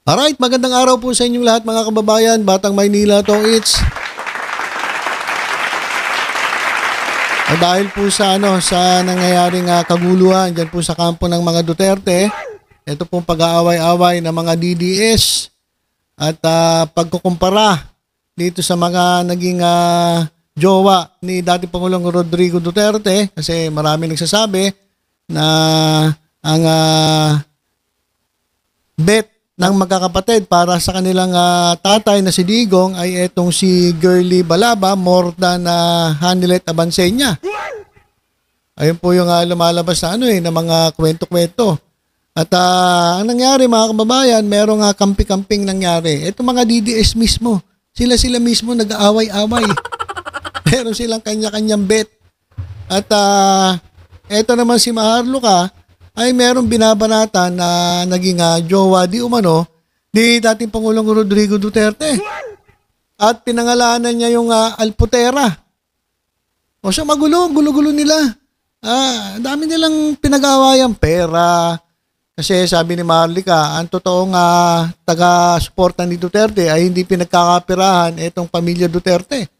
Alright, magandang araw po sa inyong lahat mga kababayan. Batang Maynila to, it's dahil po sa sa nangyayaring kaguluhan diyan po sa kampo ng mga Duterte, ito pong pag-aaway-away ng mga DDS at pagkukumpara dito sa mga naging jowa ni dating Pangulong Rodrigo Duterte, kasi marami nagsasabi na ang bet ng magkakapatid para sa kanilang tatay na si Digong ay etong si Girly Balaba more than Hanilet Abansenya. Ayun po yung lumalabas na na mga kwento-kwento. At ang nangyari mga kababayan, merong kampi-kamping nangyari. Ito mga DDS mismo, sila mismo nag-aaway-away. Meron silang kanya-kanyang bet. At eto naman si Maharlika ay merong binabanatan na naging jowa di umano ni dating Pangulong Rodrigo Duterte. At pinangalanan niya yung Alputera. O siya gulo-gulo nila. Dami nilang pinag-aawayang pera. Kasi sabi ni Maharlika, ang totoong taga-suporta ni Duterte ay hindi pinagkakapirahan itong pamilya Duterte.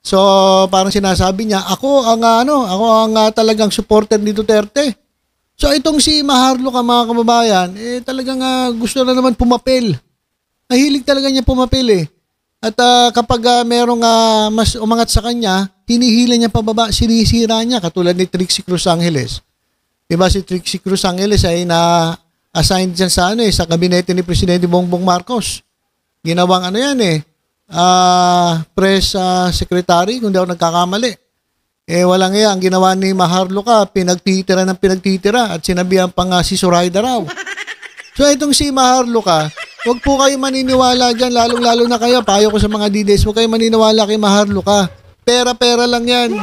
So parang sinasabi niya, ako ang talagang supporter ni Duterte. So itong si Maharlika mga kababayan, talagang gusto na naman pumapel. Mahilig talaga niya pumapel . At kapag merong mas umangat sa kanya, hinihila niya pababa, sinisira niya, katulad ni Trixie Cruz Angeles. Diba si Trixie Cruz Angeles ay na-assign dyan sa sa kabinete ni Presidente Bongbong Marcos. Ginawang press secretary, kung di ako nagkakamali. Walang ang ginawa ni Maharlika, pinagtitira at sinabihan pa nga si Zoraida raw. So itong si Maharlika, wag po kayo maniniwala dyan, lalong-lalo na kayo, payo ko sa mga DDS, wag kayo maniniwala kay Maharlika. Pera-pera lang yan.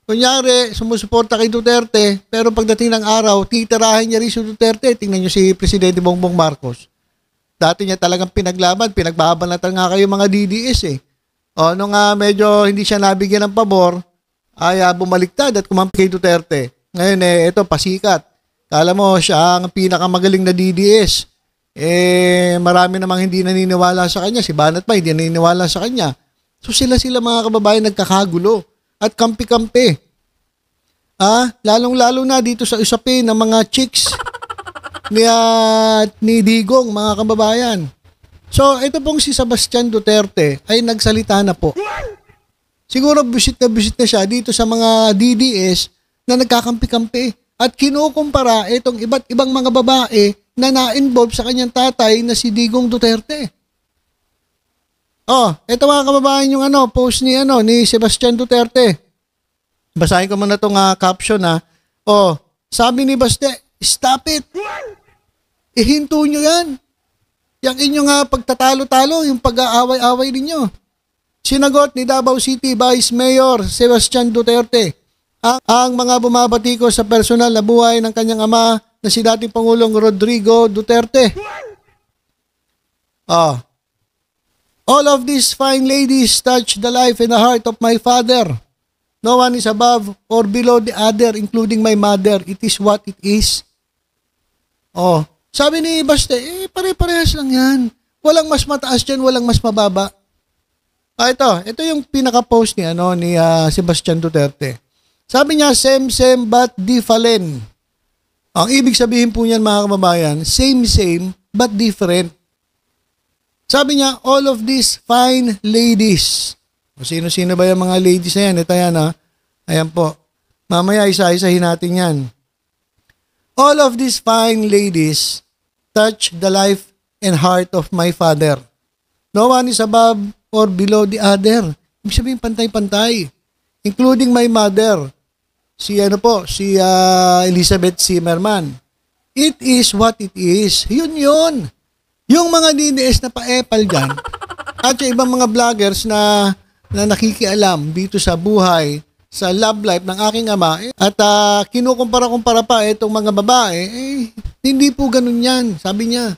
Kunyari, sumusuporta kay Duterte, pero pagdating ng araw, titirahin niya rin si Duterte. Tingnan niyo si Presidente Bongbong Marcos. Dati niya talagang pinaglaban, pinagbabanatan nga kayo mga DDS . Nung medyo hindi siya nabigyan ng pabor, ay bumaliktad at kumampi kay Duterte. Ngayon ito pasikat. Kala mo siya ang pinakamagaling na DDS. Marami namang hindi naniniwala sa kanya. Si Banat pa hindi naniniwala sa kanya. So sila mga kababayan nagkakagulo at kampi-kampi. Lalong-lalo na dito sa usapin ng mga chicks ni Digong mga kababayan. So ito pong si Sebastian Duterte ay nagsalita na po. Siguro busit na siya dito sa mga DDS na nagkakampi-kampi at kinukumpara itong iba't ibang mga babae na na-involve sa kanyang tatay na si Digong Duterte. Ito mga kababayan yung post ni Sebastian Duterte. Basahin ko muna itong caption . Sabi ni Baste, stop it. Ihinto nyo yan. Yung inyong pagtatalo-talo, yung pag-aaway-aaway ninyo. Sinagot ni Davao City Vice Mayor Sebastian Duterte ang mga bumabatiko sa personal na buhay ng kanyang ama na si dating Pangulong Rodrigo Duterte. All of these fine ladies touch the life and the heart of my father. No one is above or below the other, including my mother. It is what it is. Sabi ni Baste, pare-parehas lang yan. Walang mas mataas dyan, walang mas mababa. Ito yung pinaka-post ni Sebastian Duterte. Sabi niya, same but different. Ang ibig sabihin po niyan mga kababayan, same but different. Sabi niya, all of these fine ladies. Sino-sino ba yung mga ladies na yan? Ito yan Ayan po. Mamaya isa-isahin natin yan. All of these fine ladies touch the life and heart of my father. No one is above or below the other. Ibig sabihin pantay-pantay. Including my mother. Si Elizabeth Zimmerman. It is what it is. Yun. Yung mga DDS na pa-epal dyan, at yung ibang mga vloggers na nakikialam dito sa buhay, sa love life ng aking ama, at kinukumpara-kumpara pa itong mga babae, hindi po ganun yan. Sabi niya,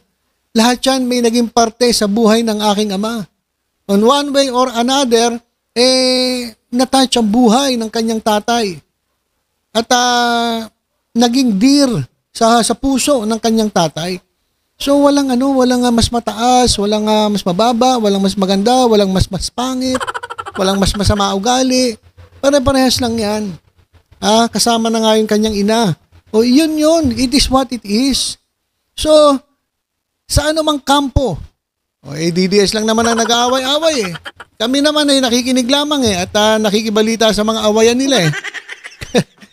lahat yan may naging parte sa buhay ng aking ama. On one way or another, natouch ang buhay ng kanyang tatay. At naging dear sa puso ng kanyang tatay. So walang mas mataas, walang mas mababa, walang mas maganda, walang mas pangit, walang mas masama ugali. Pare-parehas lang 'yan. Kasama na nga yung kanyang ina. O yun, it is what it is. So, sa anumang kampo, DDS lang naman ang nag-aaway-away eh. Kami naman ay nakikinig lamang eh at nakikibalita sa mga awayan nila eh.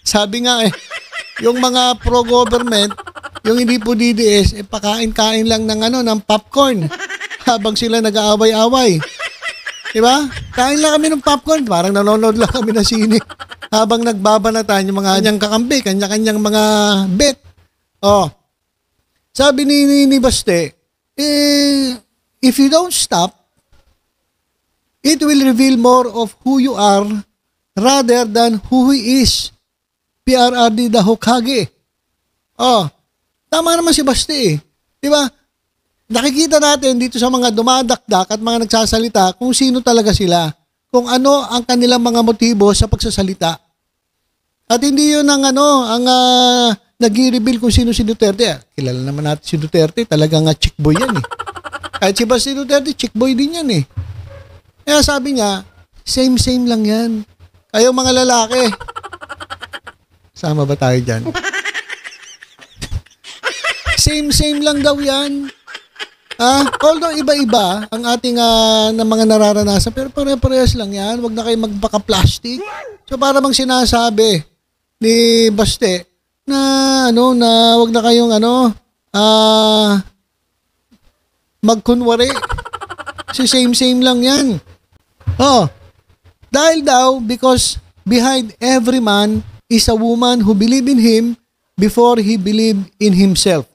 Sabi nga eh, yung mga pro-government, yung hindi po DDS, pakain-kain lang ng popcorn habang sila nag-aaway-away. Diba? Kain lang kami ng popcorn, parang nanonood lang kami ng sine habang nagbabanatan yung mga kanyang kakampi, kanya-kanyang mga bet. Sabi ni Baste, if you don't stop, it will reveal more of who you are rather than who he is. PRRD the Hokage. Tama naman si Baste eh. Diba? Nakikita natin dito sa mga dumadakdak at mga nagsasalita kung sino talaga sila. Kung ano ang kanilang mga motibo sa pagsasalita. At hindi yun ang nag-reveal kung sino si Duterte. Kilala naman natin si Duterte. Talagang chick boy yan eh. Kahit si Baste Duterte, chick boy din yan eh. Kaya sabi niya, same lang yan. Kayo mga lalaki. Sama ba tayo dyan? Same lang daw yan. Although iba-iba ang ating na mga nararanasan, pero pare-parehas lang yan. Huwag na kayo magpaka-plastic. So para bang sinasabi ni Baste na huwag na kayong magkunwari. Kasi same lang yan. Dahil daw because behind every man is a woman who believe in him before he believed in himself.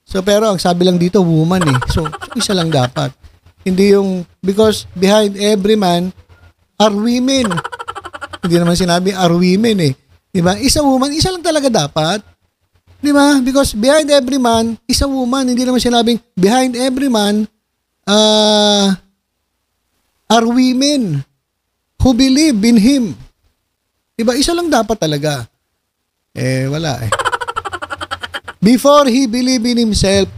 So pero ang sabi lang dito woman eh. So isa lang dapat. Hindi yung because behind every man are women. Hindi naman sinabi are women eh. 'Di ba? Isa woman, isa lang talaga dapat. 'Di ba? Because behind every man is a woman. Hindi naman sinabing behind every man are women who believe in him. Diba? Isa lang dapat talaga. Wala eh. Before he believe in himself.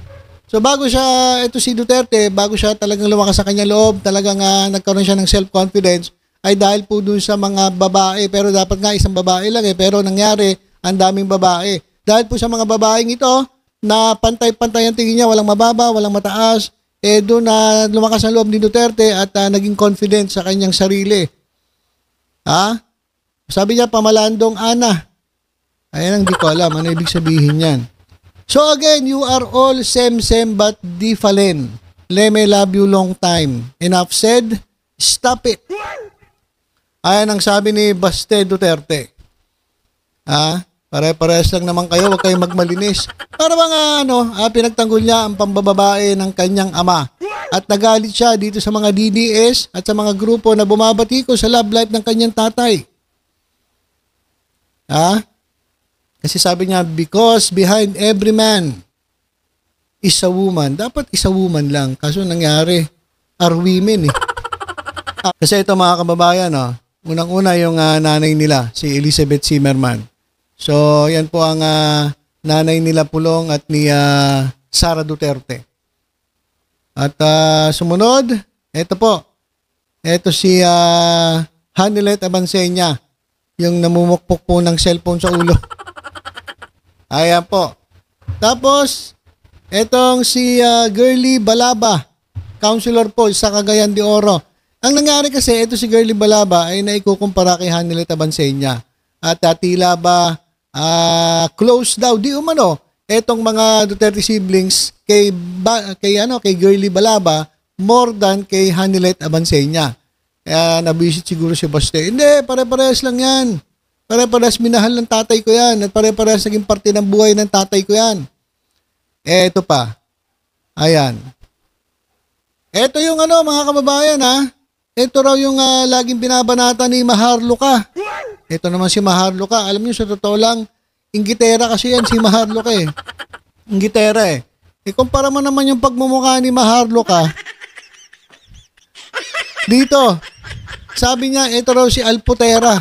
So bago siya, ito si Duterte, bago siya talagang lumakas sa kanyang loob, talagang nagkaroon siya ng self-confidence, ay dahil po dun sa mga babae. Pero dapat nga isang babae lang eh. Pero nangyari, ang daming babae. Dahil po sa mga babaeng ito, na pantay-pantay ang tingin niya, walang mababa, walang mataas, doon na lumakas ang loob ni Duterte at naging confident sa kanyang sarili. Sabi niya, pamalandong Ana. Ayan ang di ko alam. Ano ibig sabihin yan? So again, you are all same but different. Leme, love you long time. Enough said, stop it. Ayan ang sabi ni Baste Duterte. Pare-parehas lang naman kayo, huwag kayong magmalinis. Para bang pinagtanggol niya ang pambababae ng kanyang ama. At nagalit siya dito sa mga DDS at sa mga grupo na bumabati ko sa love life ng kanyang tatay. Kasi sabi niya, because behind every man is a woman. Dapat is a woman lang. Kaso nangyari, are women eh. Kasi ito mga kababayan, unang-una yung nanay nila, si Elizabeth Zimmerman. So, yan po ang nanay nila Pulong at ni Sara Duterte. At sumunod, ito po. Ito si Hanilet Abansenya, yung namumukpok po ng cellphone sa ulo. Ayan po. Tapos, etong si Girly Balaba, Councilor po sa Cagayan de Oro. Ang nangyari kasi, ito si Girly Balaba ay naikukumpara kay Hanilet Abansenya. At tila ba close daw, di umano, etong mga Duterte siblings kay Girly Balaba more than kay Hanilet Abansenya. Kaya nabisit siguro si Baste. Hindi, pare-parehas lang yan. Pare-parehas minahal ng tatay ko yan. At pare-parehas naging parte ng buhay ng tatay ko yan. Eto pa. Ayan. Eto yung mga kababayan Ito raw yung laging binabanata ni Maharlika. Ito naman si Maharlika. Alam niyo, sa totoo lang, inggitera kasi yan si Maharlika eh. Inggitera eh. Kumpara mo naman yung pagmumukha ni Maharlika. Dito, sabi niya, ito raw si Alputera.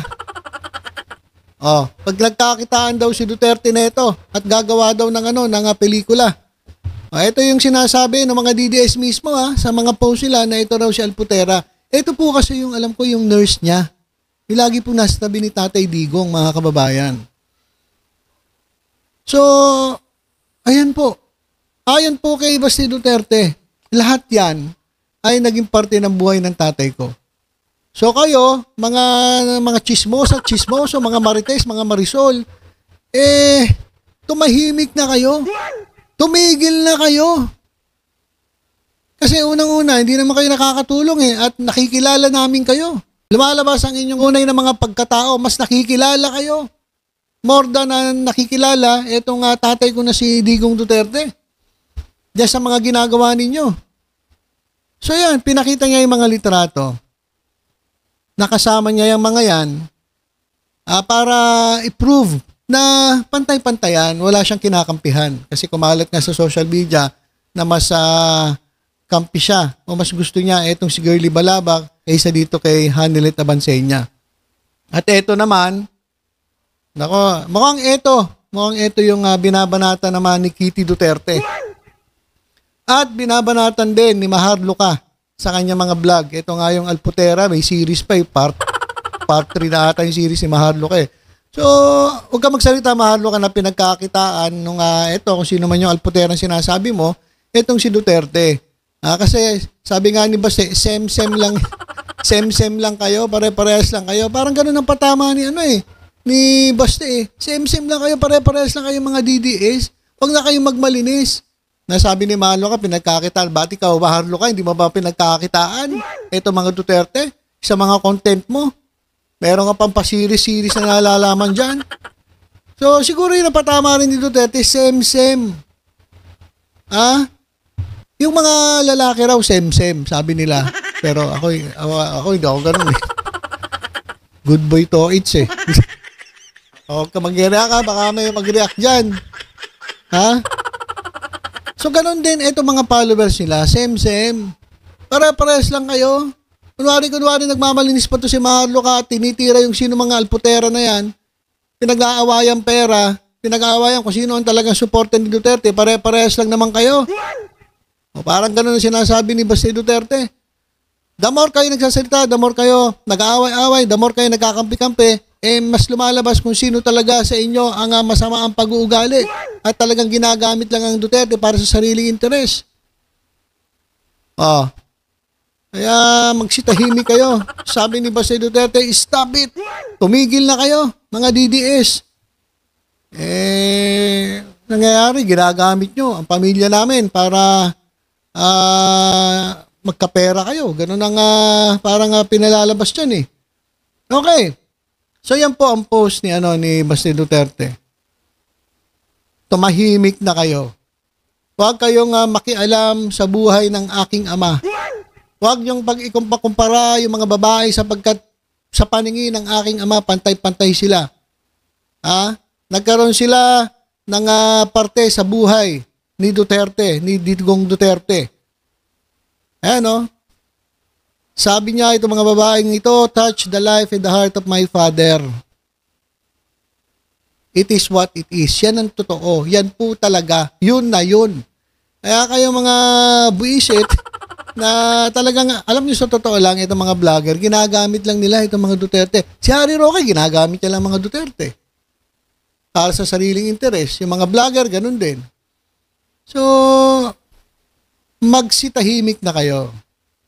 Pag nagkakitaan daw si Duterte nito at gagawa daw ng pelikula. Ito yung sinasabi ng mga DDS mismo sa mga post nila na ito raw si Alputera. Ito po kasi yung alam ko yung nurse niya. Yung lagi po nasa tabi ni Tatay Digong, mga kababayan. So, ayan po. Ayon po kay Basti Duterte, lahat yan ay naging parte ng buhay ng tatay ko. So kayo, mga chismoso, mga marites, mga marisol, tumahimik na kayo. Tumigil na kayo. Kasi unang-una, hindi naman kayo nakakatulong at nakikilala namin kayo. Lumalabas ang inyong unay na mga pagkatao, mas nakikilala kayo. More than na nakikilala, itong tatay ko na si Digong Duterte. Diyan sa mga ginagawa ninyo. So yan, pinakita niya yung mga litrato. Nakasama niya yung mga yan para i-prove na pantay-pantayan, wala siyang kinakampihan. Kasi kumalat nga sa social media na mas kampi siya o mas gusto niya itong si Girly Balabak kaysa dito kay Hanilet Abansenya. At ito naman, mukhang ito yung binabanata naman ni Kitty Duterte. At binabanatan din ni Mahar Luka sa kanya mga vlog. Ito nga yung Alputera, may series pa, part 3 na ata yung series ni Mahar Luka. So, huwag ka magsalita, Mahar Luka, na pinagkakitaan nung ito, kung sino man yung Alputera sinasabi mo, itong si Duterte. Kasi sabi nga ni Basti, sem-sem lang kayo, pare-parehas lang kayo. Parang ganun ang patama ni Basti. Sem-sem lang kayo, pare-parehas lang kayo mga DDS. Huwag na kayong magmalinis. Nasabi ni Mahal Luka, pinagkakitaan. Ba't ikaw, Mahal Luka, hindi mo ba pinagkakitaan? Ito mga Duterte, sa mga content mo. Meron ka pang pa-series na nalalaman dyan. So, siguro yung napatama rin ni Duterte, sem-sem. Yung mga lalaki raw, sem-sem, sabi nila. Pero ako hindi ako ganun Good boy to eats Huwag ka mag-react baka may mag-react dyan. So, ganun din, ito mga followers nila, same. Pare-pares lang kayo. Kunwari, nagmamalinis pa to si Mahal Luka at tinitira yung sino mga Alputera na yan. Pinag-aawayan pera, pinag-aawayan kung sino ang talagang supporter ni Duterte, pare-pares lang naman kayo. O, parang ganun ang sinasabi ni Basti Duterte. The more kayo nagsasalita, the more kayo nag-aaway-away, the more kayo nagkakampi-kampi, mas lumalabas kung sino talaga sa inyo ang masama ang pag-uugali at talagang ginagamit lang ang Duterte para sa sariling interes. Kaya magsitahimik kayo. Sabi ni Basti Duterte, stop it. Tumigil na kayo, mga DDS. Nangyayari, ginagamit nyo ang pamilya namin para magkapera kayo. Ganun ang parang pinalalabas dyan Okay. So yan po ang post ni Basti Duterte. Tumahimik na kayo. Huwag kayong makialam sa buhay ng aking ama. Huwag niyong pag-ikumpara yung mga babae sapagkat sa paningin ng aking ama, pantay-pantay sila. Nagkaroon sila ng parte sa buhay ni Duterte, ni Digong Duterte. Sabi niya, itong mga babaeng ito, touch the life and the heart of my father. It is what it is. Yan ang totoo. Yan po talaga. Yun na yun. Kaya kayo mga buisit na talagang, alam niyo sa totoo lang, itong mga vlogger, ginagamit lang nila itong mga Duterte. Si Harry Roque, ginagamit niya lang mga Duterte. Para sa sariling interes. Yung mga vlogger, ganun din. So, magsitahimik na kayo.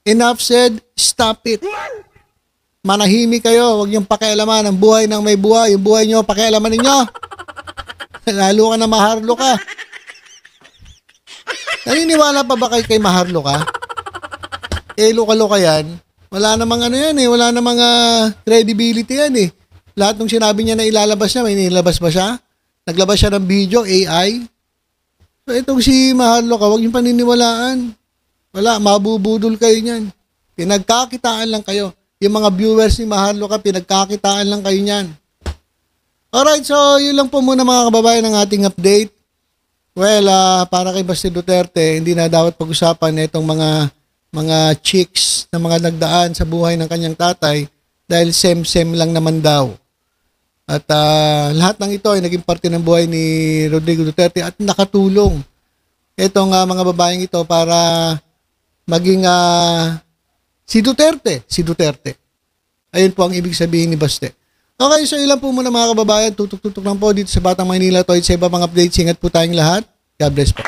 Enough said, stop it. Manahimik kayo, huwag niyong pakialaman ang buhay ng may buhay. Yung buhay niyo, pakialaman ninyo. Lalo ka na Mahal Luka. Naniniwala pa ba kay Mahal Luka? Luka-luka yan. Wala namang wala namang credibility yan Lahat ng sinabi niya na ilalabas niya, may nilabas ba siya? Naglabas siya ng video, AI. So itong si Mahal Luka, huwag niyong paniniwalaan. Wala, mabubudol kayo niyan. Pinagkakitaan lang kayo. Yung mga viewers ni Mahal Luka, pinagkakitaan lang kayo niyan. Alright, so yun lang po muna mga kababayan ng ating update. Well, para kay Basti Duterte, hindi na dapat pag-usapan itong mga chicks na mga nagdaan sa buhay ng kanyang tatay dahil sem-sem lang naman daw. At lahat ng ito ay naging parte ng buhay ni Rodrigo Duterte at nakatulong itong mga babaeng ito para maging si Duterte. Ayun po ang ibig sabihin ni Baste. Okay, so ilan po muna mga kababayan, tutok-tutok lang po dito sa Batang Maynila to sa iba pang updates. Ingat po tayong lahat. God bless po.